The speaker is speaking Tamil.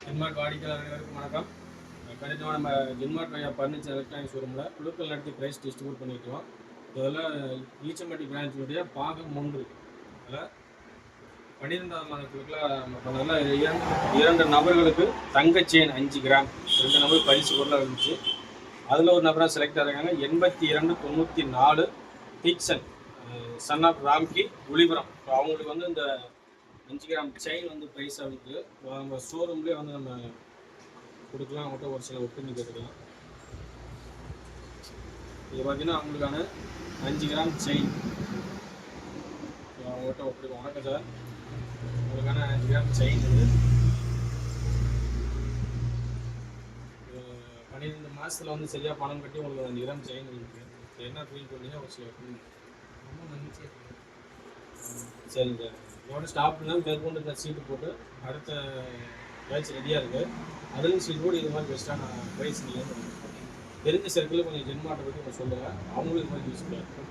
ஜென்மார்ட் வாடிக்கையாளர்களுக்கு வணக்கம். கண்டிப்பாக நம்ம ஜென்மார்ட் ஃபர்னிச்சர் எலக்ட்ரானிக்ஸ் ஷோரூமில் குழுக்கள் நடத்தி ப்ரைஸ் டிஸ்ட்ரிபியூட் பண்ணியிருக்கோம். இதில் ஈச்சம்பட்டி பிரான்ச்சுடைய பாகம் 1 அதில் 12ஆம் மாத குழுக்கள் நம்ம பண்ணதில் இரண்டு நபர்களுக்கு தங்க செயின் 5 கிராம் 2 நபர் பரிசு பொருளாக இருந்துச்சு. அதில் ஒரு நபராக செலக்ட் ஆகிறாங்க. 8294 டிக்சன் சன் ஆஃப் ராம்கி ஒளிபுரம். அவங்களுக்கு வந்து இந்த 5 கிராம் செயின் வந்து ப்ரைஸாக இருக்குது. நம்ம ஷோரூம்லேயே வந்து நம்ம கொடுக்கலாம். அவங்கள்ட்ட ஒரு சில ஒப்பீனியன் கேட்டுக்கலாம். இது பார்த்தீங்கன்னா அவங்களுக்கான 5 கிராம் செயின் அவங்கள்ட்ட ஒப்பிடுவோம். வணக்கம் சார், உங்களுக்கான 5 கிராம் செயின் வந்து 12 மாதத்தில் வந்து சரியாக பணம் கட்டி உங்களுக்கு 5 கிராம் செயின் இருக்குது. என்ன ஃபீல் பண்ணீங்க ஒரு சில ஒப்பீனியன். ரொம்ப மகிழ்ச்சியாக இருக்குது. சரிங்க சார், இதோட ஸ்டாப் பண்ணால் மேற்கொண்டு இந்த சீட்டு போட்டு அடுத்த பேட்ச் ரெடியாக இருக்குது. அதுலேயும் சீட் போட்டு இது மாதிரி பெஸ்ட்டான ப்ரைஸ் நீங்கள் தெரிஞ்ச சர்க்கிளில் கொஞ்சம் ஜென்மார்ட்டை பற்றி கொஞ்சம் சொல்லுங்கள். அவங்களுக்கு கொஞ்சம் யூஸ்ஃபுல்லாக இருக்கும்.